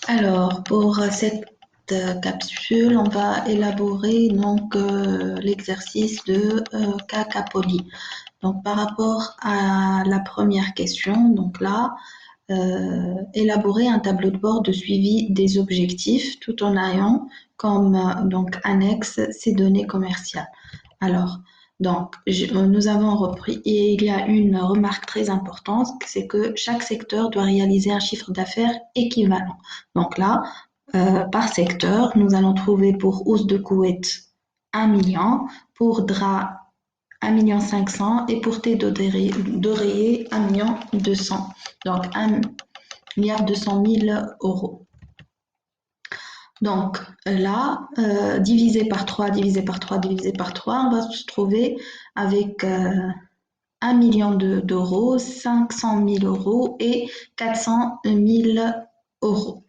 Alors, pour cette capsule, on va élaborer donc l'exercice de cas poli. Donc, par rapport à la première question, donc là, élaborer un tableau de bord de suivi des objectifs tout en ayant comme donc annexe ces données commerciales. Alors, donc, nous avons repris et il y a une remarque très importante, c'est que chaque secteur doit réaliser un chiffre d'affaires équivalent. Donc là, par secteur, nous allons trouver pour housse de couette 1 million, pour drap 1,5 million et pour thé d'oreiller 1,2 million. Donc 1,2 milliard Donc là, divisé par 3, divisé par 3, divisé par 3, on va se trouver avec 1 million d'euros, 500 000 euros et 400 000 euros.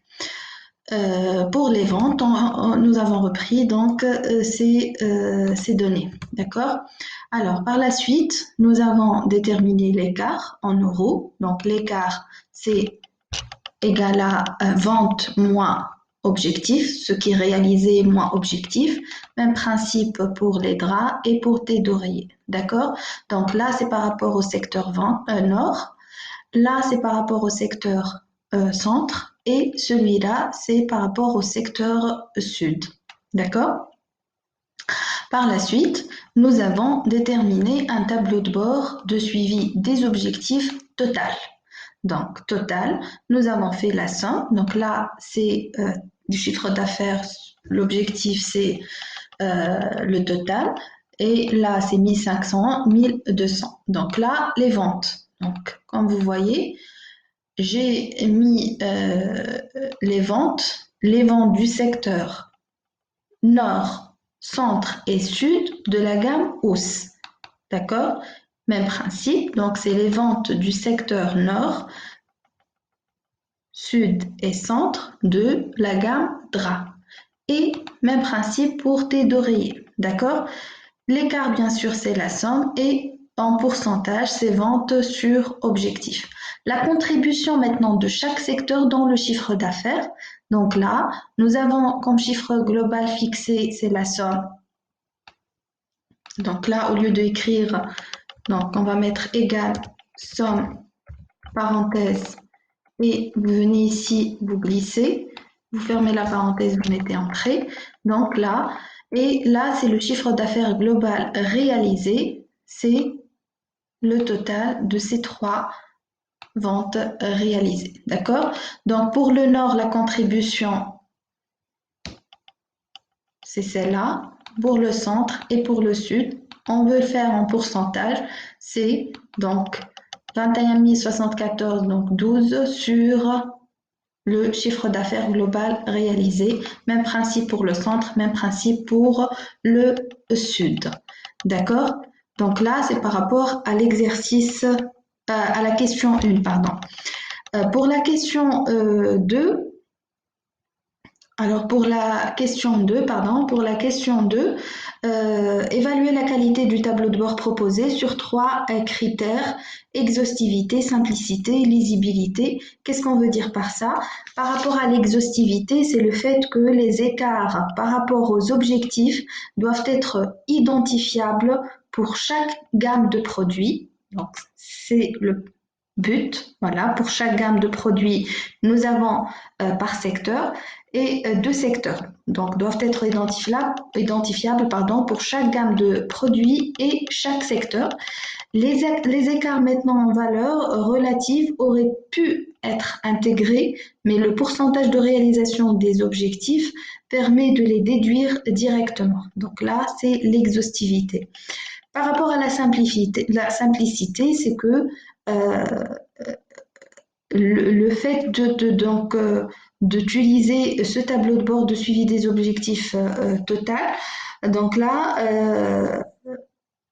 Pour les ventes, nous avons repris donc ces données. D'accord? Alors, par la suite, nous avons déterminé l'écart en euros. Donc, l'écart, c'est égal à vente moins objectif, ce qui est réalisé moins objectif. Même principe pour les draps et pour tes d'oreiller. D'accord? Donc là, c'est par rapport au secteur nord. Là, c'est par rapport au secteur centre. Et celui-là, c'est par rapport au secteur sud. D'accord? Par la suite, nous avons déterminé un tableau de bord de suivi des objectifs total. Donc, total, nous avons fait la somme. Donc là, c'est du chiffre d'affaires. L'objectif, c'est le total. Et là, c'est 1500, 1200. Donc là, les ventes. Donc, comme vous voyez, j'ai mis les ventes du secteur nord, centre et sud de la gamme hausse. D'accord? Même principe, donc c'est les ventes du secteur nord, sud et centre de la gamme drap. Et même principe pour tes d'oreiller. D'accord? L'écart, bien sûr, c'est la somme et en pourcentage, c'est vente sur objectif. La contribution maintenant de chaque secteur dans le chiffre d'affaires. Donc là, nous avons comme chiffre global fixé, c'est la somme. Donc là, au lieu d'écrire, donc on va mettre égal somme, parenthèse, et vous venez ici, vous glissez, vous fermez la parenthèse, vous mettez un trait. Donc là, et là, c'est le chiffre d'affaires global réalisé, c'est le total de ces trois ventes réalisées. D'accord? Donc pour le nord, la contribution, c'est celle-là. Pour le centre et pour le sud, on veut le faire en pourcentage, c'est donc 21 074, donc 12 sur le chiffre d'affaires global réalisé. Même principe pour le centre, même principe pour le sud. D'accord? Donc là, c'est par rapport à l'exercice, à la question 1, pardon. Pour la question 2, alors pour la question 2, évaluer la qualité du tableau de bord proposé sur trois critères: exhaustivité, simplicité, lisibilité. Qu'est-ce qu'on veut dire par ça? Par rapport à l'exhaustivité, c'est le fait que les écarts par rapport aux objectifs doivent être identifiables pour chaque gamme de produits. Donc, c'est le but. Voilà, pour chaque gamme de produits, nous avons par secteur et deux secteurs. Donc, doivent être identifiables pour chaque gamme de produits et chaque secteur. Les écarts maintenant en valeur relative auraient pu être intégrés, mais le pourcentage de réalisation des objectifs permet de les déduire directement. Donc là, c'est l'exhaustivité. Par rapport à la simplicité, c'est que euh, le fait d'utiliser ce tableau de bord de suivi des objectifs total, donc là,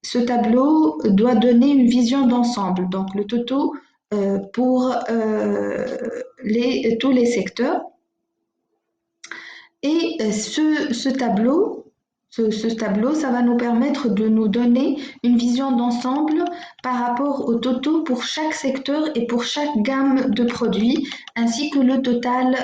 ce tableau doit donner une vision d'ensemble, donc le toto pour tous les secteurs. Et ce tableau, ça va nous permettre de nous donner une vision d'ensemble par rapport au toto pour chaque secteur et pour chaque gamme de produits, ainsi que le total